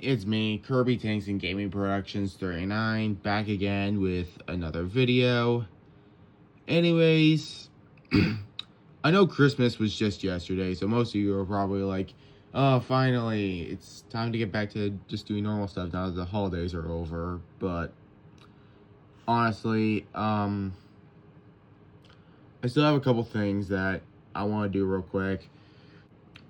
it's me, Kirby Tanks and Gaming Productions 39, back again with another video. Anyways, I know Christmas was just yesterday, so most of you are probably like, oh, finally, it's time to get back to just doing normal stuff now that the holidays are over. But honestly, I still have a couple things that I want to do real quick.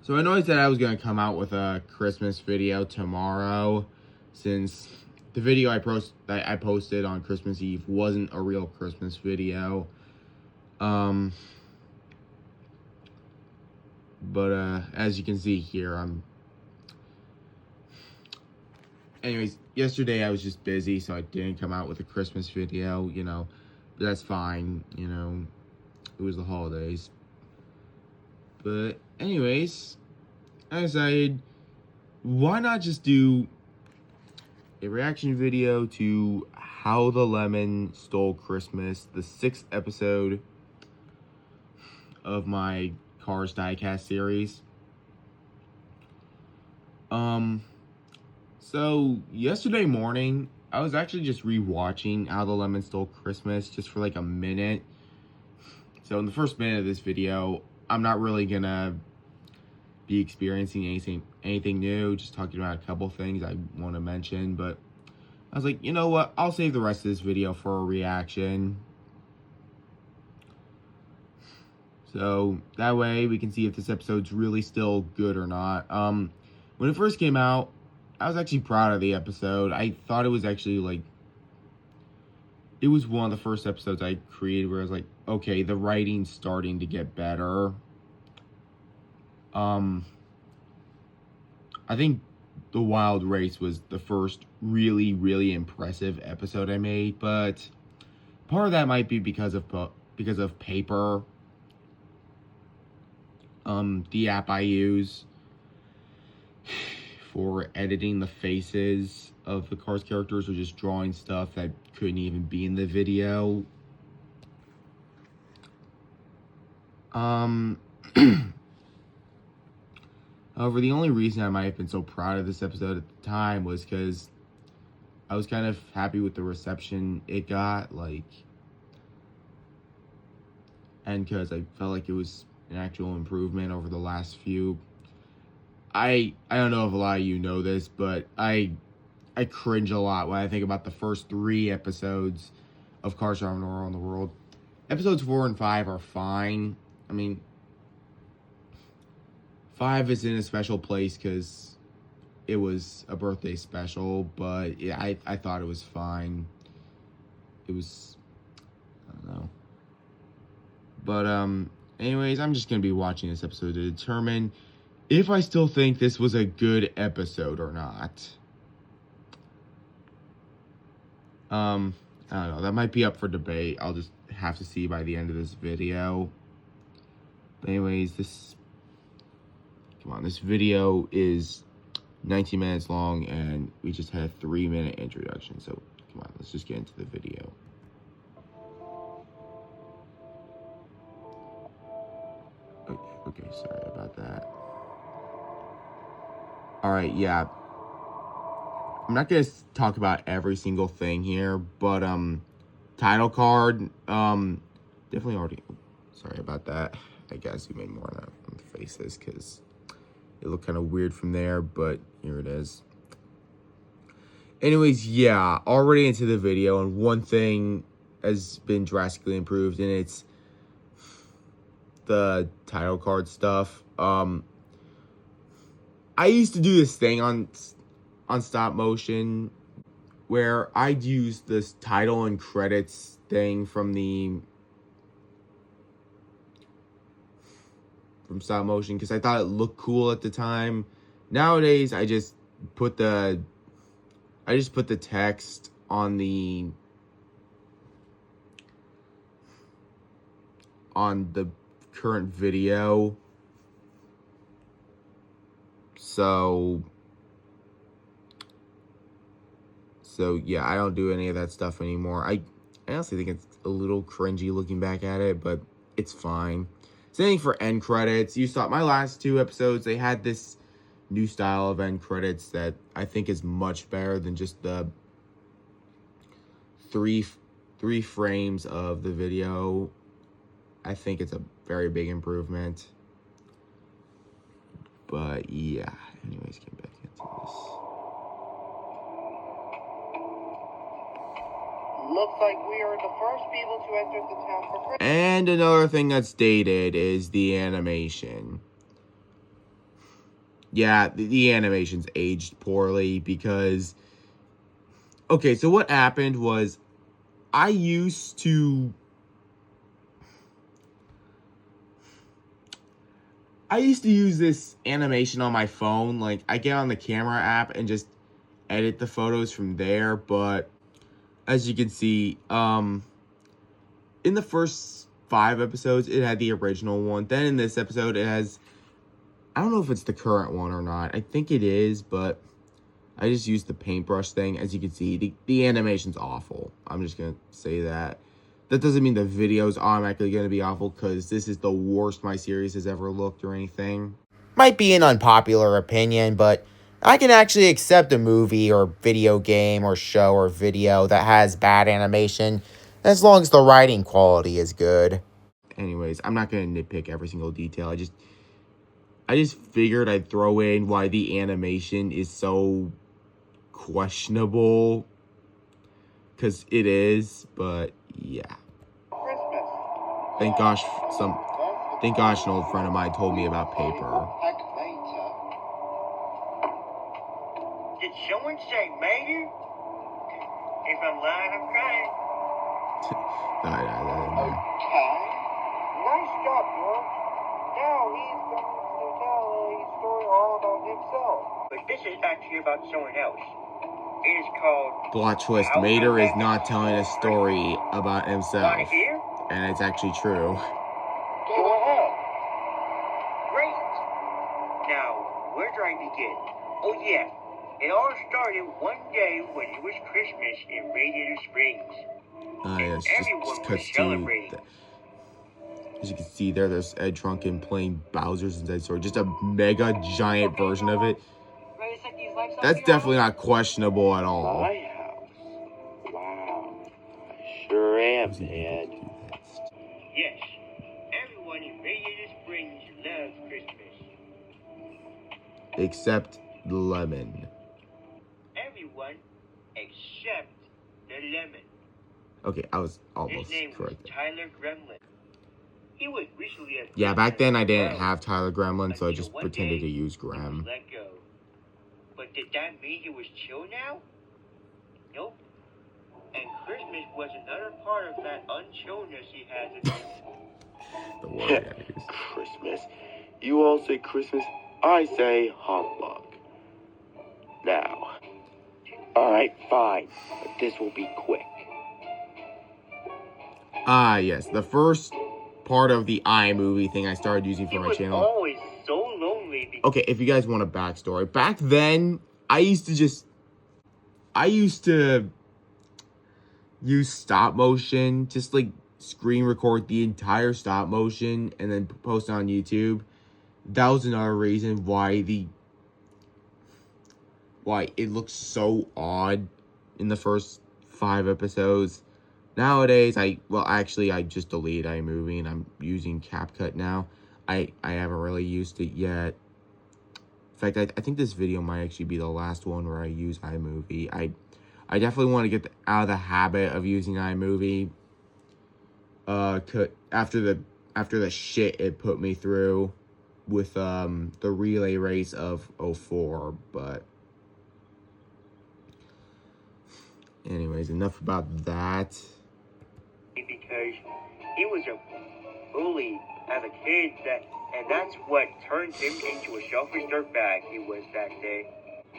So I know I said I was going to come out with a Christmas video tomorrow, since the video I posted on Christmas Eve wasn't a real Christmas video. But as you can see here, anyways, yesterday I was just busy, so I didn't come out with a Christmas video, but that's fine, it was the holidays. But anyways, I decided, why not just do a reaction video to How the Lemon Stole Christmas, the 6th episode of my Cars Diecast series. So yesterday morning, I was actually just rewatching How the Lemon Stole Christmas just for like a minute. So in the first minute of this video, I'm not really gonna be experiencing anything new, just talking about a couple things I want to mention. But I was like, you know what, I'll save the rest of this video for a reaction, so that way we can see if this episode's really still good or not. When it first came out, I was actually proud of the episode. I thought it was actually it was one of the first episodes I created where I was like, okay, the writing's starting to get better. I think the Wild Race was the first really, really impressive episode I made, but part of that might be because of Paper, the app I use for editing the faces of the Cars characters, or just drawing stuff that couldn't even be in the video. However, the only reason I might have been so proud of this episode at the time was because I was kind of happy with the reception it got, and because I felt like it was an actual improvement over the last few. I don't know if a lot of you know this, but I cringe a lot when I think about the first 3 episodes of Cars Driving Around the World. Episodes 4 and 5 are fine. I mean, 5 is in a special place because it was a birthday special, but yeah, I thought it was fine. It was, I don't know. But anyways, I'm just gonna be watching this episode to determine if I still think this was a good episode or not. I don't know, that might be up for debate. I'll just have to see by the end of this video. But anyways, this video is 19 minutes long, and we just had a 3-minute introduction, so come on, let's just get into the video. Okay, sorry about that. Alright, yeah. I'm not gonna talk about every single thing here, but, title card, definitely already, sorry about that. I gotta zoom in more on the faces, because it looked kind of weird from there, but here it is. Anyways, yeah, already into the video, and one thing has been drastically improved, and it's the title card stuff. I used to do this thing on stop motion where I'd use this title and credits thing from stop motion because I thought it looked cool at the time. Nowadays, I just put the text on the current video. So yeah, I don't do any of that stuff anymore. I honestly think it's a little cringy looking back at it, but it's fine. Same thing for end credits. You saw my last 2 episodes, they had this new style of end credits that I think is much better than just the three frames of the video. I think it's a very big improvement. But yeah, anyways, get back into this. Looks like we are the first people to enter the town for Christmas. And another thing that's dated is the animation. Yeah, the animation's aged poorly because... Okay, so what happened was I used to use this animation on my phone. Like, I get on the camera app and just edit the photos from there. But as you can see, in the first 5 episodes, it had the original one. Then in this episode, it has... I don't know if it's the current one or not. I think it is, but I just used the paintbrush thing. As you can see, the animation's awful. I'm just going to say that. That doesn't mean the video's automatically going to be awful, because this is the worst my series has ever looked or anything. Might be an unpopular opinion, but I can actually accept a movie or video game or show or video that has bad animation as long as the writing quality is good. Anyways, I'm not going to nitpick every single detail. I just figured I'd throw in why the animation is so questionable, because it is, but yeah. Christmas. Thank gosh an old friend of mine told me about paper. Heck later. Did someone say mater? If I'm lying, I'm crying. Okay. Nice job, George. Now he's going to tell a story all about himself. But this is actually about someone else. It is called... Plot twist, Mater is not telling a story about himself. Want to hear? And it's actually true. Go ahead. Great. Now, where do I begin? Oh yeah, it all started one day when it was Christmas in Radiator Springs. Yes, Everyone just was cuts to... celebrating. As you can see there's Ed Trunken playing Bowser's Inside Story. Just a mega giant version of it. That's definitely not questionable at all. My house. Wow. I sure am, Ed. Yes, everyone in Radiator Springs loves Christmas. Except Lemon. Everyone except the lemon. Okay, I was His almost name was correct. Tyler Gremlin. He was recently a Yeah, back then I didn't prisoner have Tyler Gremlin, so I until just one pretended day to use he was Grem. let go. But did that mean he was chill now? Nope. And Christmas was another part of that unchillness he has in him. The word I used. Christmas. You all say Christmas, I say humbug. Now. Alright, fine. But this will be quick. Ah, yes, the first part of the iMovie thing I started using He for my was channel. always so lonely because Okay, if you guys want a backstory, back then, I used to use stop motion, just like screen record the entire stop motion and then post it on YouTube. That was another reason why it looks so odd in the first 5 episodes. Nowadays, I just deleted iMovie and I'm using CapCut now. I haven't really used it yet. In fact, I think this video might actually be the last one where I use iMovie. I definitely want to get out of the habit of using iMovie. After the shit it put me through with the relay race of 04, but anyways, enough about that. because he was a bully as a kid, and that's what turned him into a selfish dirtbag he was that day.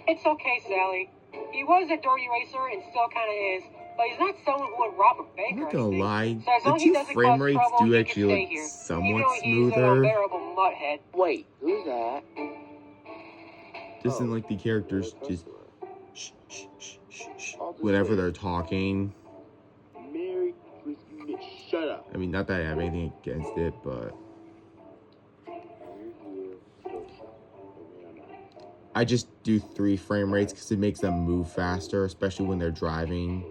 It's okay, Sally. He was a dirty racer and still kind of is, but he's not someone who would rob a bank I'm or not gonna anything. lie, So as the long as he 2 doesn't frame cause rates trouble, do he actually can stay look here, even somewhat though he's an smoother. unbearable mutthead. Wait, who's that? Just in like the characters just shh, shh, shh, shh, shh, whenever they're talking. Merry Christmas. Shut up. I mean, not that I have anything against it, but I just do 3 frame rates because it makes them move faster, especially when they're driving.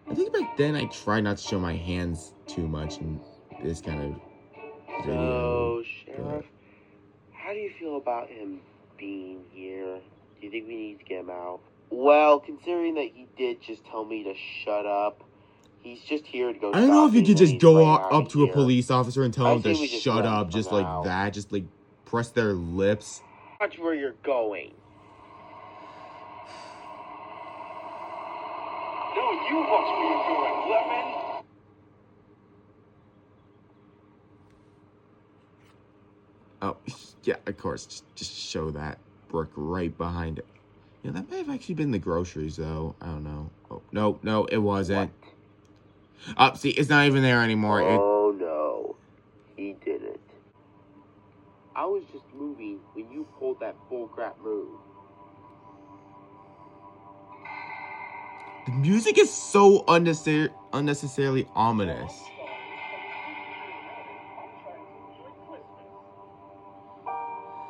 I think back then I tried not to show my hands too much in this kind of video. So, Sheriff, how do you feel about him being here? Do you think we need to get him out? Well, considering that he did just tell me to shut up, he's just here to go. I don't know if you shopping could and just he's go right out up of to a here. police officer and tell I him say to we just shut let him up just come like out. that. Just like press their lips. Watch where you're going. No, you watch where you're going, Lemon. Oh, yeah, of course. Just show that brick right behind it. Yeah, that may have actually been the groceries, though. I don't know. Oh, no, it wasn't. Oh, see, it's not even there anymore. Oh, no. He didn't. I was just moving when you pulled that bullcrap move. The music is so unnecessarily ominous.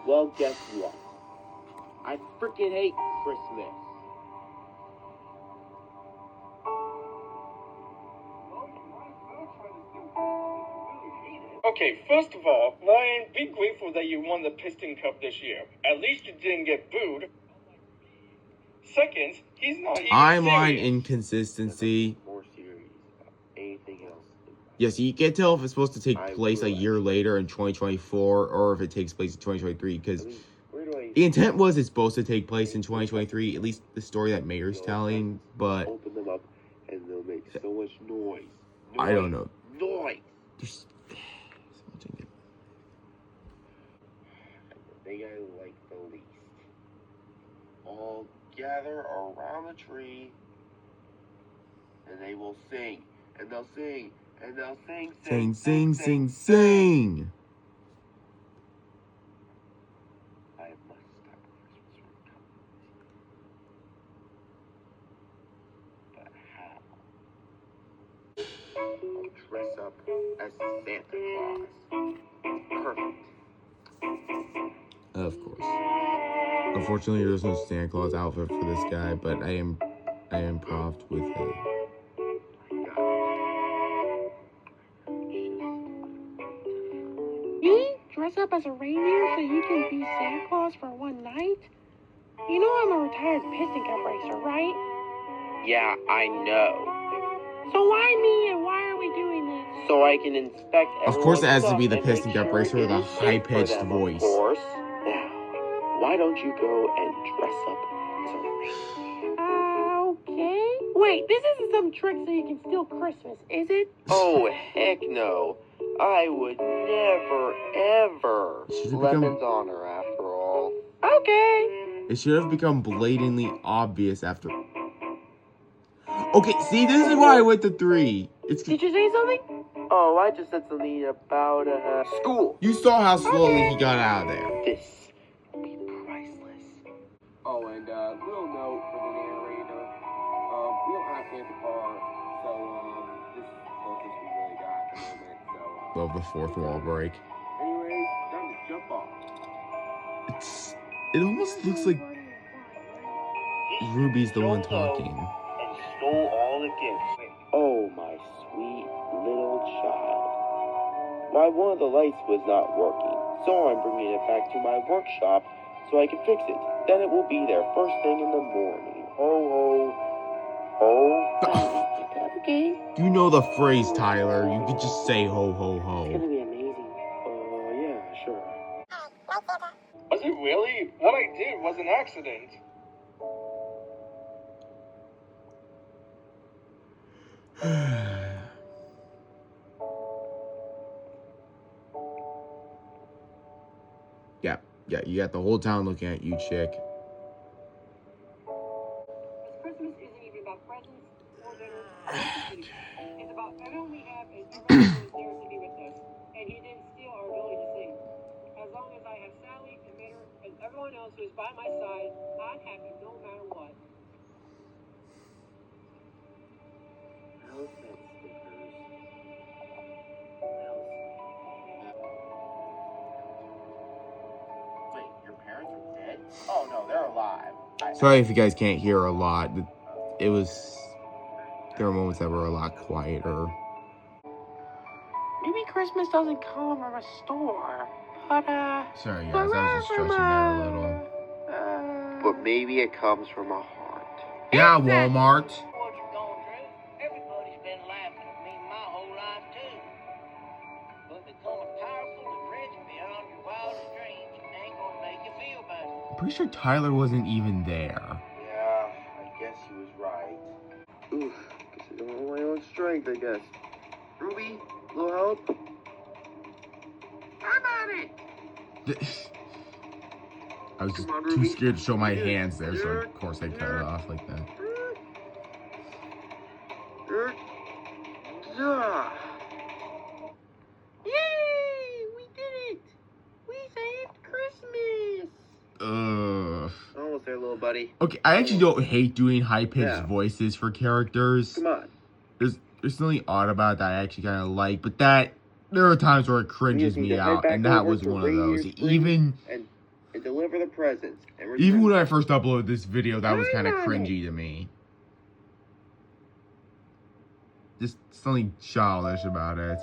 Well, guess what? I freaking hate Christmas. Okay, first of all, Ryan, be grateful that you won the Piston Cup this year. At least you didn't get booed. Second, he's not even Timeline serious. inconsistency. More serious about anything else. Yes, you can't tell if it's supposed to take I place a would. year later in 2024 or if it takes place in 2023 because I mean, where do I the intent was it's supposed to take place in 2023, at least the story that Mayor's telling, but open them up and they'll make so much noise. I don't know. Noise. There's something. The thing I like the least. All gather around the tree and they will sing. And they'll sing. And they'll sing. Sing. I must stop Christmas from coming. But how? I'll dress up as Santa Claus. Perfect. Of course. Unfortunately, there's no Santa Claus outfit for this guy, but I am improv with it. Me? Dress up as a reindeer so you can be Santa Claus for one night? You know I'm a retired Piston Cup racer, right? Yeah, I know. So why me and why are we doing this? So I can inspect Of course it has to everyone's be the stuff and Piston make Cup sure racer with it a is safe for high-pitched them, of voice. course. Now, why don't you go and dress up as a reindeer? Okay. Wait, this isn't some trick so you can steal Christmas, is it? Oh, heck no. I would never, ever. Should have become- Lemon's honor, after all. Okay. It should have become blatantly obvious after. Okay, see, this is why I went to 3. Did you say something? Oh, I just said something about, school. You saw how slowly he got out of there. This will be priceless. Oh, and, little note for the narrator. We don't have Santa Claus, so, this is the closest we really got at the moment, so, Love the fourth wall break. anyways, time to jump off. It almost looks like Ruby's the one talking. And stole all the gifts. Oh, my sweet little child. Why, one of the lights was not working, so I'm bringing it back to my workshop so I can fix it. Then it will be there first thing in the morning. Ho, ho, ho. Okay. You know the phrase, Tyler. You could just say ho ho It's ho. gonna be amazing. Yeah, sure. Was it really? What I did was an accident. Yeah, you got the whole town looking at you, chick. Christmas isn't even about presents or dinner or anything. It's about everyone we have and everyone who is there to be with us. And he didn't steal our ability to sing. As long as I have Sally and Mater and everyone else who is by my side, I'm happy no matter what. How's that stickers? Sorry if you guys can't hear a lot. There were moments that were a lot quieter. Maybe Christmas doesn't come from a store, but Sorry guys, I was just stretching there a little. but maybe it comes from a heart. Yeah, Walmart. What you going through? Everybody's been laughing at me my whole life too. But becoming powerful and rich beyond your wildest dreams ain't gonna make you feel better. I'm pretty sure Tyler wasn't even there. Yeah, I guess he was right. Oof, guess I don't have my own strength, I guess. Ruby, little help? I'm on it! I was just Come on, too Ruby. scared to show my hands there, so of course I cut it off like that. Yay! We did it! We saved Christmas! Almost there, little buddy. Okay, I actually don't hate doing high-pitched Yeah. voices for characters. Come on. There's something odd about it that I actually kind of like, but there are times where it cringes We just need me to head out, back and that over was to one of Reindeer those. Springs Even and deliver the presents. And return even when I them. first uploaded this video, that was kind of I'm on it. cringy to me. Just something childish about it.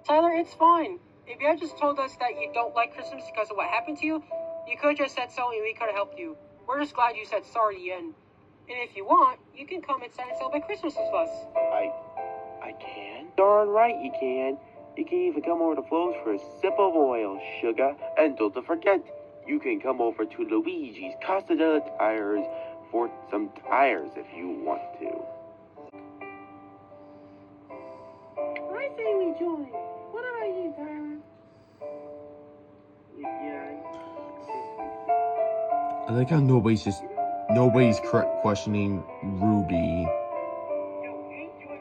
Tyler, it's fine. If you had just told us that you don't like Christmas because of what happened to you, you could have just said so and we could have helped you. We're just glad you said sorry at the end. And if you want, you can come inside and celebrate Christmas with us. I can? Darn right you can. You can even come over to Flo's for a sip of oil, sugar. And don't forget, you can come over to Luigi's Casa della Tires for some tires if you want to. I say we join. What about you, Tyler? Yeah. I like how nobody's questioning Ruby.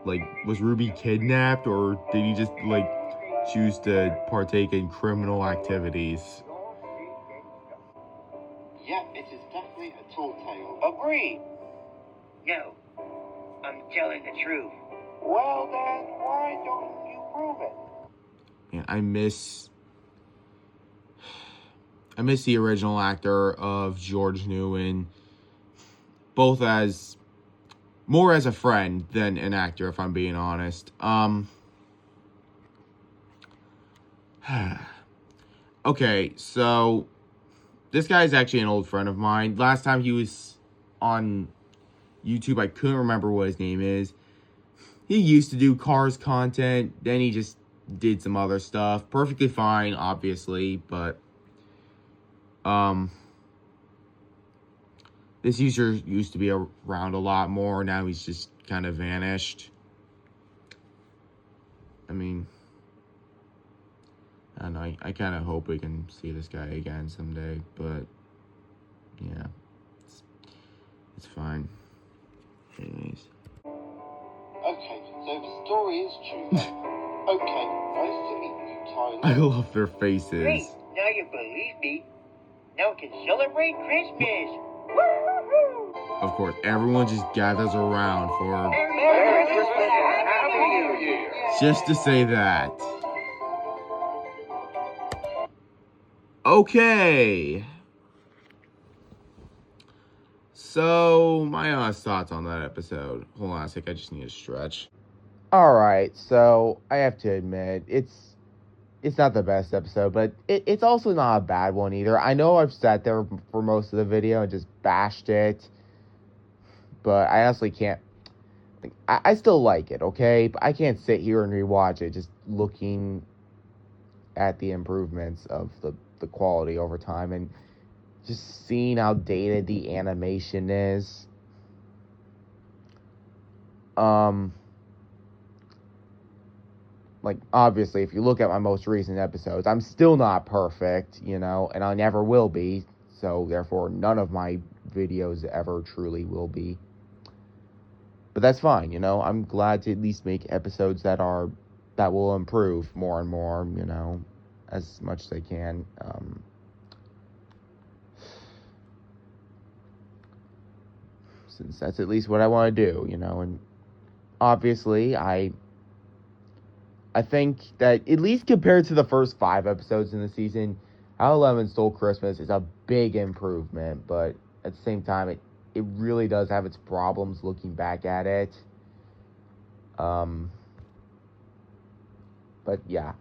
Like, was Ruby kidnapped, or did he just, like, choose to partake in criminal activities? Yeah, it is definitely a tall tale. Agreed. No, I'm telling the truth. Well then, why don't you prove it? Man, I miss the original actor of George Newman, both as more as a friend than an actor, if I'm being honest. Okay, so this guy is actually an old friend of mine. Last time he was on YouTube, I couldn't remember what his name is. He used to do Cars content, then he just did some other stuff. Perfectly fine, obviously, but this user used to be around a lot more. Now he's just kind of vanished. I mean, I don't know. I kind of hope we can see this guy again someday, but yeah, it's fine. Anyways. Okay, so the story is true then. Okay, nice to meet you, Tyler. I love their faces. Great, now you believe me. Now we can celebrate Christmas. Woo-hoo-hoo. Of course, everyone just gathers around for Merry Christmas and Happy New Year. just to say that. Okay. So, my honest thoughts on that episode. Hold on a sec, I just need to stretch. Alright, so I have to admit, it's not the best episode, but it's also not a bad one either. I know I've sat there for most of the video and just bashed it, but I honestly can't. I still like it, okay? But I can't sit here and rewatch it just looking at the improvements of the quality over time and just seeing how dated the animation is. Like, obviously, if you look at my most recent episodes, I'm still not perfect, and I never will be, so therefore none of my videos ever truly will be. But that's fine, I'm glad to at least make episodes that will improve more and more, as much as I can. Since that's at least what I want to do, and obviously I think that, at least compared to the first 5 episodes in the season, How 11 Stole Christmas is a big improvement, but at the same time, it really does have its problems looking back at it. But yeah,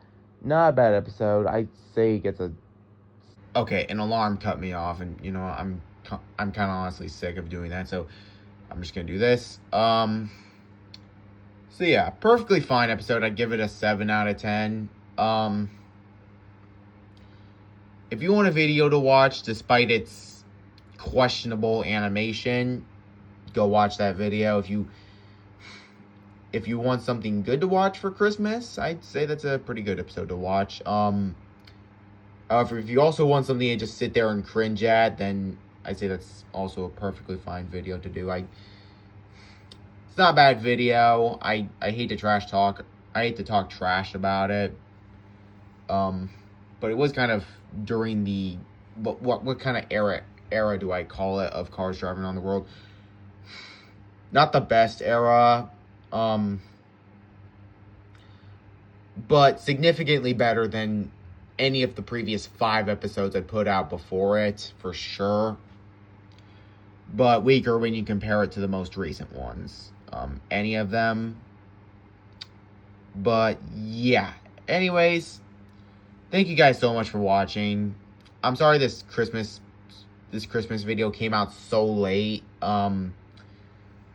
not a bad episode. I'd say it gets a... Okay, an alarm cut me off, and you know, I'm kind of honestly sick of doing that, so I'm just gonna do this. So yeah, perfectly fine episode. I'd give it a 7 out of 10. If you want a video to watch despite its questionable animation, go watch that video. If you want something good to watch for Christmas, I'd say that's a pretty good episode to watch. If you also want something to just sit there and cringe at, then I'd say that's also a perfectly fine video to do. It's not a bad video. I hate to trash talk. I hate to talk trash about it. But it was kind of during the... What kind of era do I call it of cars driving around the world? Not the best era. But significantly better than any of the previous 5 episodes I put out before it, for sure. But weaker when you compare it to the most recent ones. Any of them. But yeah. Anyways, thank you guys so much for watching. I'm sorry this Christmas video came out so late.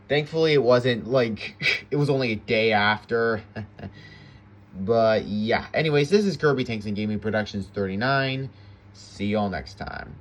Thankfully it wasn't like it was only a day after. But yeah. Anyways, this is Kirby Tanks and Gaming Productions 39. See y'all next time.